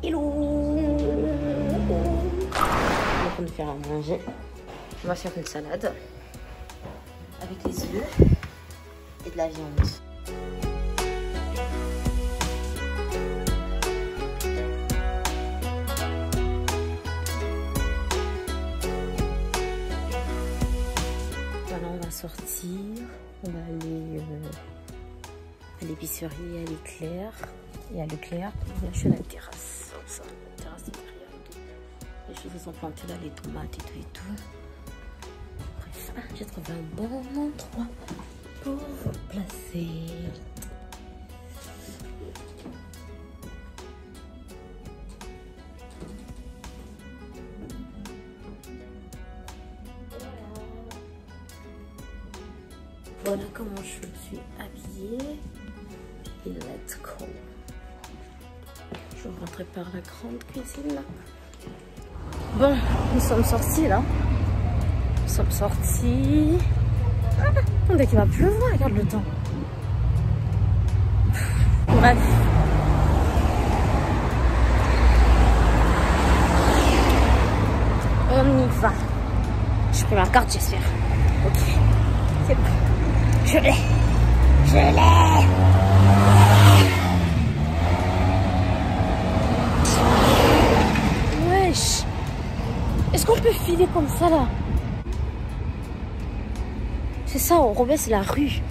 Hello. On va prendre faire à manger. On va faire une salade avec les œufs et de la viande. Voilà, on va sortir. On va aller à l'épicerie, à l'Éclair. Et à l'Éclair, là je suis à la terrasse. Comme ça, la terrasse est derrière. Les choses sont plantées là, les tomates et tout. Bref, j'ai trouvé un bon endroit pour vous placer. Voilà comment je suis habillée. Et let's go. Je vais rentrer par la grande cuisine là. Bon, nous sommes sortis là. Nous sommes sortis. Ah, on dirait qu'il va pleuvoir, regarde le temps. Bref. On y va. J'ai pris ma carte, j'espère. Ok. C'est bon. Je l'ai. Je l'ai. Wesh. Est-ce qu'on peut filer comme ça là? C'est ça, on revient, c'est la rue.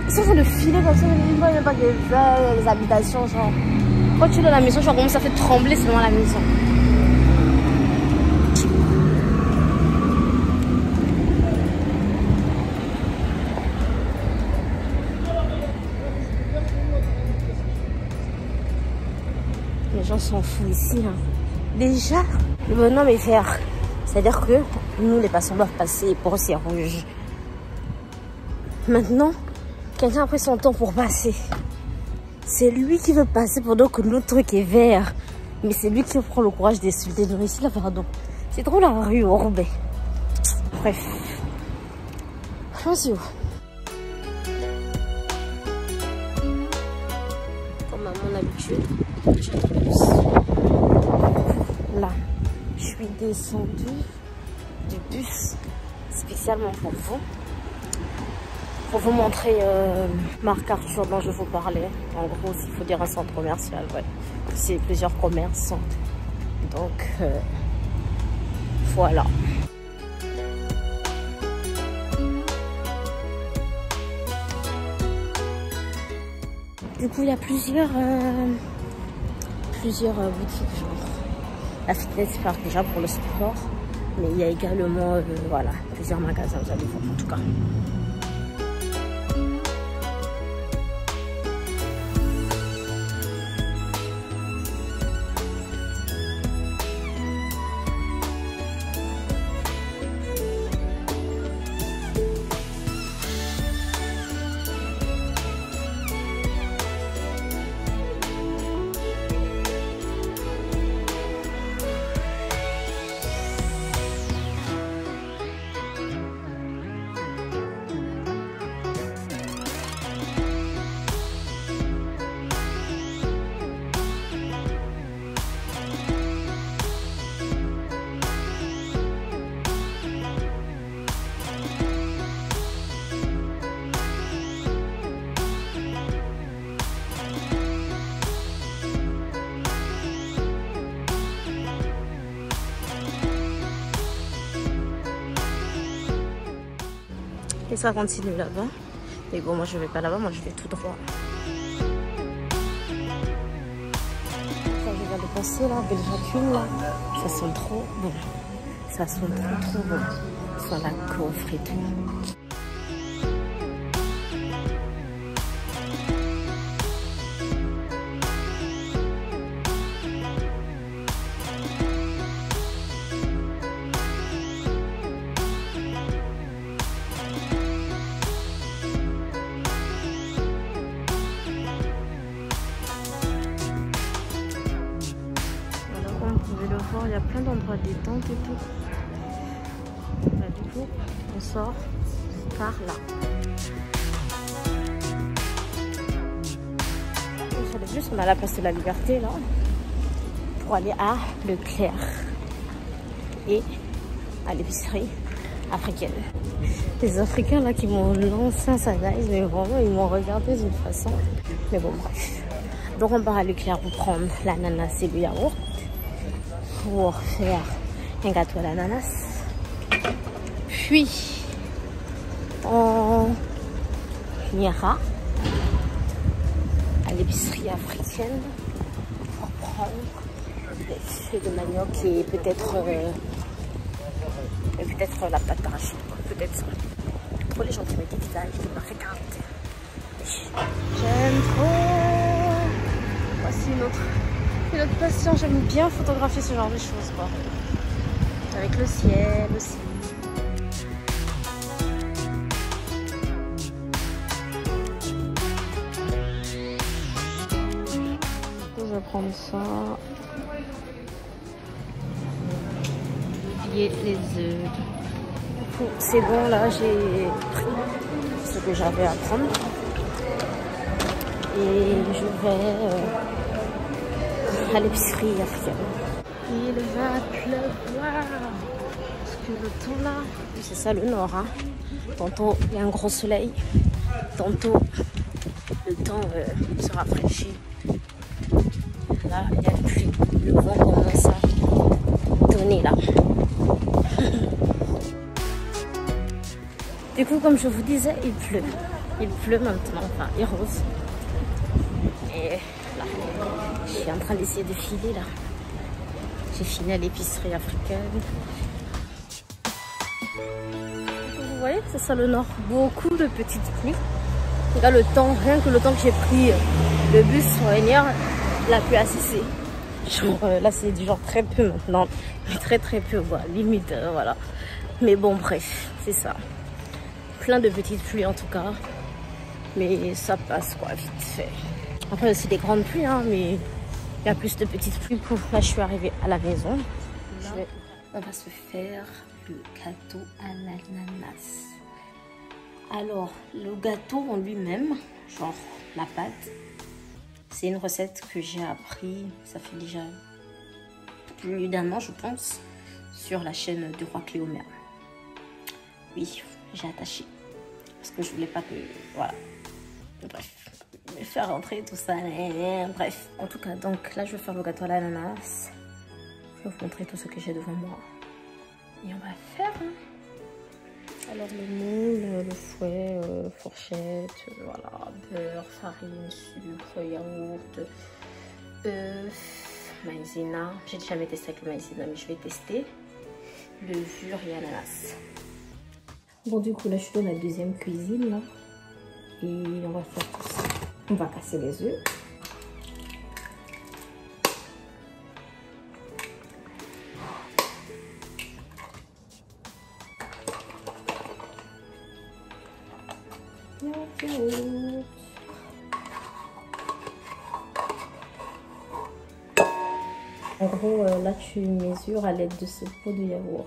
Est-ce qu'on peut filer comme ça? Il n'y a pas des habitations, genre. Quand tu es dans la maison, genre, comment ça fait trembler seulement la maison. Les gens s'en foutent ici. Hein. Déjà, le bonhomme est vert. C'est-à-dire que nous, les passants doivent passer. Pour eux, c'est rouge. Maintenant, quelqu'un a pris son temps pour passer. C'est lui qui veut passer pendant que notre truc est vert. Mais c'est lui qui prend le courage d'insulter nous ici, là, pardon. C'est trop la rue au Roubaix. Bref. Attention. Comme à mon habitude, là, je suis descendue du bus spécialement pour vous montrer Marc Arthur dont je vous parlais. En gros, il faut dire un centre commercial, ouais. C'est plusieurs commerces. Donc, voilà. Du coup, il y a plusieurs boutiques, genre la Fitness Park déjà pour le sport, mais il y a également voilà, plusieurs magasins, vous allez voir en tout cas. Et ça continue là-bas. Mais bon, moi je vais pas là-bas, moi je vais tout droit. Ça, je viens de passer là, Belgique là. Ça sent trop bon. Ça sent trop bon. Ça la coffre et tout. Il y a plein d'endroits détente et tout. Bah, du coup, on sort par là. sur le bus, on a la place de la Liberté là, pour aller à Leclerc et à l'épicerie africaine. Les Africains là qui m'ont lancé un sandwich, mais vraiment ils m'ont regardé d'une façon. Mais bon bref. Donc on part à Leclerc pour prendre l'ananas et le yaourt pour faire un gâteau à l'ananas. Puis on ira à l'épicerie africaine pour prendre des feuilles de manioc et peut-être la pâte d'arachide, peut-être ça. Pour les gens qui me disent ça, qui me regardent. J'aime trop. Voici une autre passion. J'aime bien photographier ce genre de choses, quoi. Avec le ciel aussi. Je vais prendre ça. Oublier les œufs. C'est bon, là j'ai pris ce que j'avais à prendre. Et je vais à l'épicerie africaine. Il va pleuvoir. Parce que le temps là, c'est ça le nord. Hein. Tantôt il y a un gros soleil. Tantôt le temps se rafraîchit. Là, il y a la pluie. Le vent commence à tourner là. Du coup, comme je vous disais, il pleut. Il pleut maintenant, enfin, il rose. Et là, je suis en train d'essayer de filer là. J'ai fini à l'épicerie africaine. Vous voyez, c'est ça le nord. Beaucoup de petites pluies. Là, le temps, rien que le temps que j'ai pris le bus pour venir, la pluie a cessé. Genre, là, c'est du genre très peu maintenant. Mais très peu, voilà, limite, voilà. Mais bon, bref, c'est ça. Plein de petites pluies en tout cas. Mais ça passe quoi, vite fait. Après, aussi des grandes pluies, hein, mais il y a plus de petites pluies. Là, je suis arrivée à la maison. On va se faire le gâteau à l'ananas. Alors, le gâteau en lui-même, genre la pâte, c'est une recette que j'ai appris, ça fait déjà plus d'un an, je pense, sur la chaîne du roi Cléomer. Oui, j'ai attaché. Parce que je voulais pas que... Voilà. Bref. Me faire rentrer tout ça. Bref. En tout cas, donc là, je vais faire le gâteau à l'ananas. Je vais vous montrer tout ce que j'ai devant moi. Et on va faire... Alors le moule, le fouet, fourchette, voilà, beurre, farine, sucre, yaourt, œuf, maïzena. J'ai jamais testé avec le maïzena, mais je vais tester. Levure et ananas. Bon, du coup, là, je suis dans la deuxième cuisine, là. Et on va faire tout ça. On va casser les œufs. En gros, là, tu mesures à l'aide de ce pot de yaourt.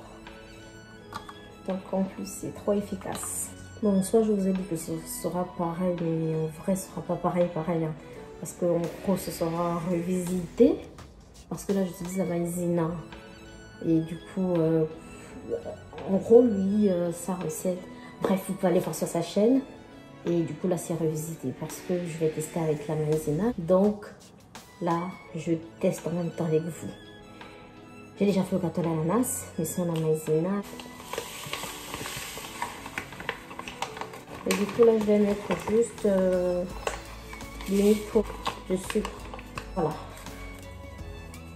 Donc en plus c'est trop efficace. Bon, soit je vous ai dit que ce sera pareil, mais en vrai ce sera pas pareil hein, parce que en gros ce sera revisité, parce que là j'utilise la maïzena et du coup en gros lui sa recette, bref vous pouvez aller voir sur sa chaîne et du coup là c'est revisité parce que je vais tester avec la maïzena, donc là je teste en même temps avec vous. J'ai déjà fait le gâteau à l'ananas mais sans la maïzena. Et du coup là je vais mettre juste limite pour de sucre. Voilà.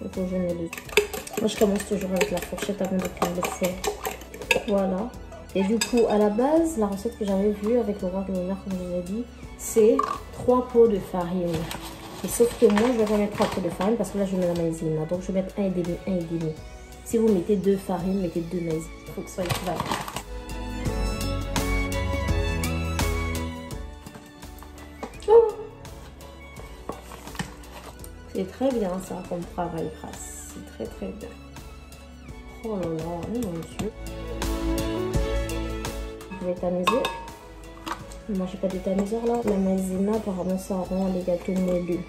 Donc je mets le... Moi je commence toujours avec la fourchette avant de prendre le fouet. Voilà. Et du coup à la base, la recette que j'avais vue avec le roi Cléomer, comme je vous ai dit, c'est 3 pots de farine. Et sauf que moi je vais pas mettre 3 pots de farine parce que là je mets la maïzena. Donc je vais mettre 1,5. Si vous mettez 2 farines, mettez 2 maïzena. Il faut que ce soit équivalent. C'est très bien ça comme travail crasse. C'est très bien. Oh là là, mon Dieu. Je vais tamiser. Moi j'ai pas de tamiseur là. La maïzena apparemment ça rend les gâteaux moelleux.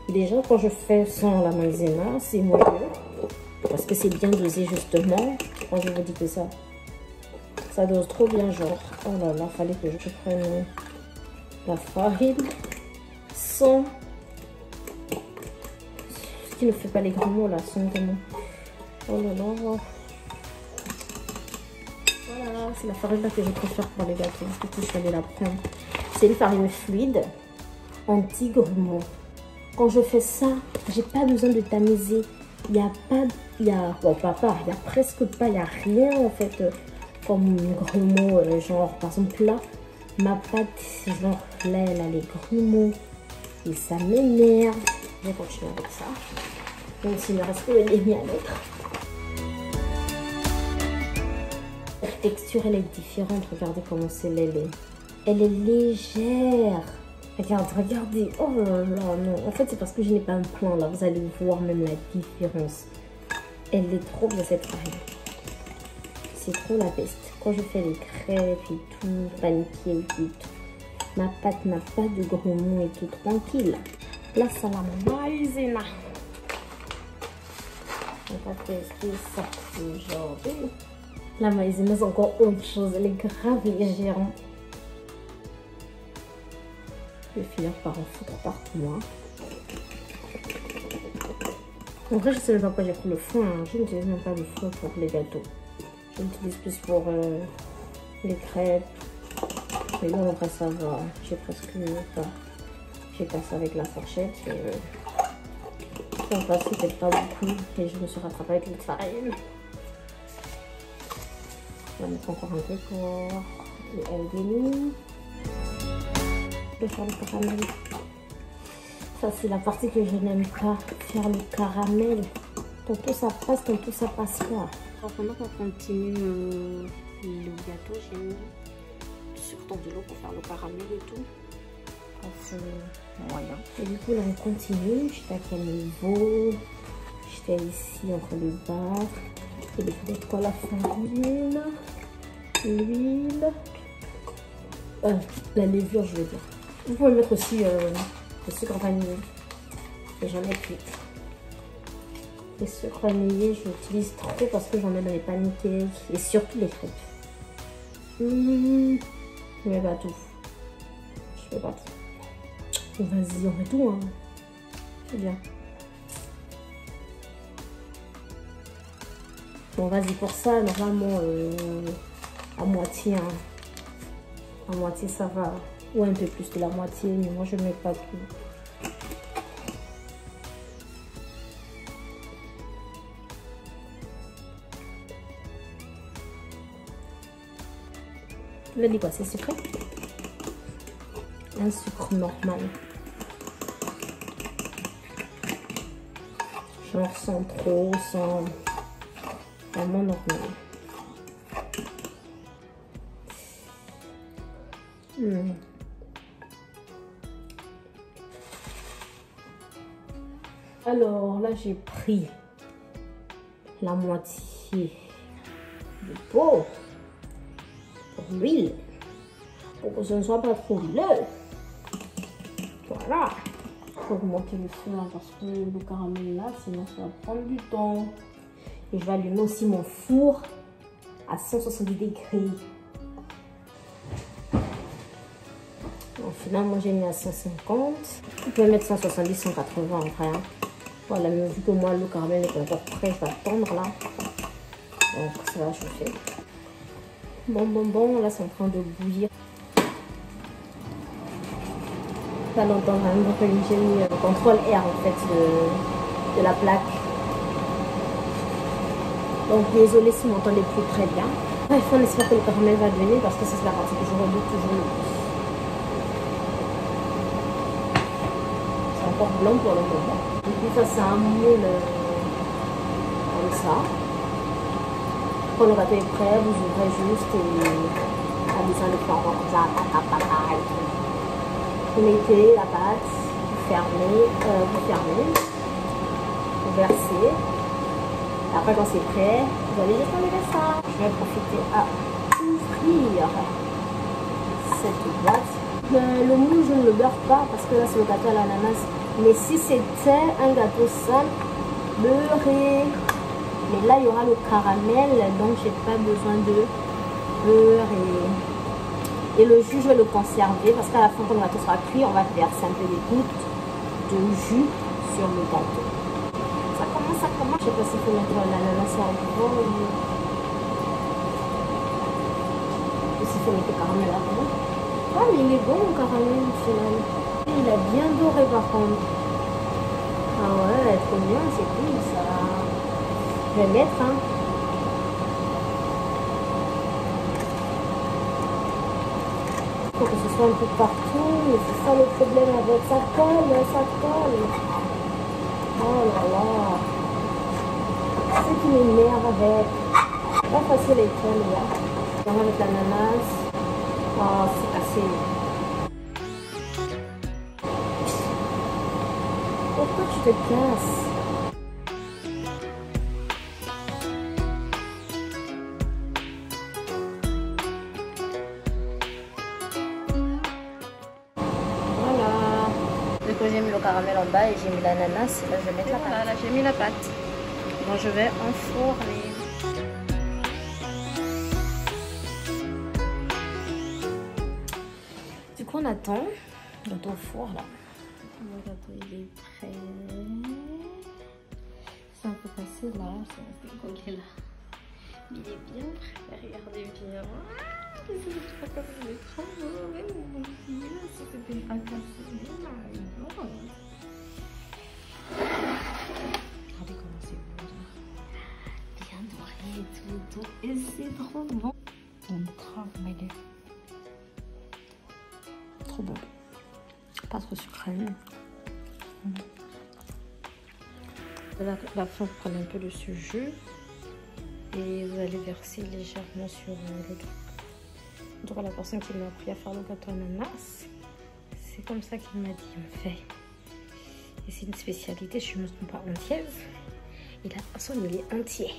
Déjà, quand je fais sans la maïzena, c'est moelleux. Parce que c'est bien dosé, justement. Quand je vous dis que ça dose trop bien, genre. Oh là là, fallait que je prenne la farine sans... Ce qui ne fait pas les grumeaux, là, sans vraiment... Oh là là. Voilà, c'est la farine là que je préfère pour les gâteaux. Du coup, je vais aller la prendre. C'est une farine fluide, anti-grumeaux. Quand je fais ça, j'ai pas besoin de tamiser. Il n'y a pas, il y a presque pas, il n'y a rien en fait comme grumeaux, genre par exemple là, ma pâte, genre là elle a les grumeaux et ça m'énerve. Je vais continuer avec ça. Donc s'il me reste que les liens à mettre. La texture elle est différente, regardez comment c'est l'aile. Elle est légère. Regardez, oh là là, non, en fait c'est parce que je n'ai pas un plan là, vous allez voir même la différence. Elle est trop bien cette farine, c'est trop la peste. Quand je fais les crêpes et tout, paniquer et tout, ma pâte n'a pas de grumeaux et tout, tranquille. Là ça la maïzena. On va tester ça aujourd'hui. La maïzena c'est encore autre chose, elle est grave légère. Je vais finir par en foutre partout. Hein. En vrai, je sais même pas pourquoi j'ai pris le fond. Hein. Je n'utilise même pas le fond pour les gâteaux. Je l'utilise plus pour les crêpes. Mais bon, après ça va. J'ai presque pas. J'ai passé avec la fourchette. En fait, c'était pas beaucoup. Et je me suis rattrapée avec la farine. Je vais mettre encore un peu pour les alvéoles. De faire le caramel. Ça c'est la partie que je n'aime pas, faire le caramel. Tantôt ça passe, tantôt ça passe pas. Alors, pendant qu'on continue le gâteau, j'ai mis du sucre dans de l'eau pour faire le caramel et tout. Enfin, moyen. Et du coup là on continue, j'étais à quel niveau? J'étais ici en train de battre. Et il faut mettre quoi? La farine, l'huile, la levure je veux dire. Vous pouvez mettre aussi le sucre vanillé. Et j'en ai plus. Le sucre vanillé, je l'utilise trop parce que j'en mets dans les pancakes et surtout les crêpes. Je mets pas tout. Je mets pas tout. Vas-y, on met tout. Hein. C'est bien. Bon, vas-y, pour ça, normalement, à moitié. Hein. À moitié, ça va. Ou un peu plus que la moitié, mais moi je ne mets pas tout. Là, dis quoi, c'est sucré? Un sucre normal. Genre sans trop, sans... Vraiment normal. Alors là j'ai pris la moitié de pot pour l'huile pour que ce ne soit pas trop huileux. Voilà. Il faut augmenter le feu hein, parce que le caramel là sinon ça va prendre du temps. Et je vais allumer aussi mon four à 170 degrés. Bon, finalement j'ai mis à 150. Vous pouvez mettre 170, 180 en vrai. Hein. Voilà, mais vu que moi le caramel est encore prêt, je vais attendre là. Donc ça va chauffer. Bon, là c'est en train de bouillir. Pas longtemps quand même, donc j'ai mis le contrôle R en fait de la plaque. Donc désolé si vous m'entendez plus très bien. Bref, on espère que le caramel va donner parce que c'est la partie que je redoute toujours le plus. C'est encore blanc pour le moment. Du coup, ça c'est un moule comme ça. Quand le gâteau est prêt, vous ouvrez juste et pas besoin de faire comme ça. Vous mettez la pâte, vous fermez, vous versez. Après quand c'est prêt, vous allez juste enlever ça. Je vais profiter à ouvrir cette boîte. Le moule je ne le beurre pas parce que là c'est le gâteau à l'ananas. Mais si c'était un gâteau simple, beurré, mais là il y aura le caramel, donc j'ai pas besoin de beurre et le jus je vais le conserver parce qu'à la fin quand le gâteau sera cuit, on va verser un peu des gouttes de jus sur le gâteau. Ça commence, je sais pas s'il faut mettre l'ananas en gros ou s'il faut mettre le caramel avant. Ah mais il est bon le caramel finalement. Il a bien doré par contre. Ah ouais, trop bien, c'est cool ça. Je vais mettre hein. Faut que ce soit un peu partout, mais c'est ça le problème avec ça colle, ça colle. Oh là là. C'est ce qui m'énerve avec. Pas facile à éteindre là. On va mettre l'ananas. Oh, c'est cassé. Pourquoi tu te casses? J'ai mis le caramel en bas et j'ai mis l'ananas. Là, je vais mettre la pâte. Là, j'ai mis la pâte. Bon, je vais enfourner. Du coup, on attend. Le gâteau au four, là. Le gâteau, il est prêt. C'est un peu passé, là. C'est coquet, là. Il est bien prêt. Regardez bien. C'est pas comme le trop beau. Mon Dieu, ça c'était pas cassé. Regardez comment c'est beau là. Bien doré et tout. Et c'est trop bon. On grave, mais il est trop bon. Pas trop sucré. La fin, vous prenez un peu de ce jus et vous allez verser légèrement sur le truc. Donc la personne qui m'a appris à faire le gâteau ananas, c'est comme ça qu'il m'a dit on fait. Et c'est une spécialité, je ne me trompe pas, entière. Et la personne il est entier.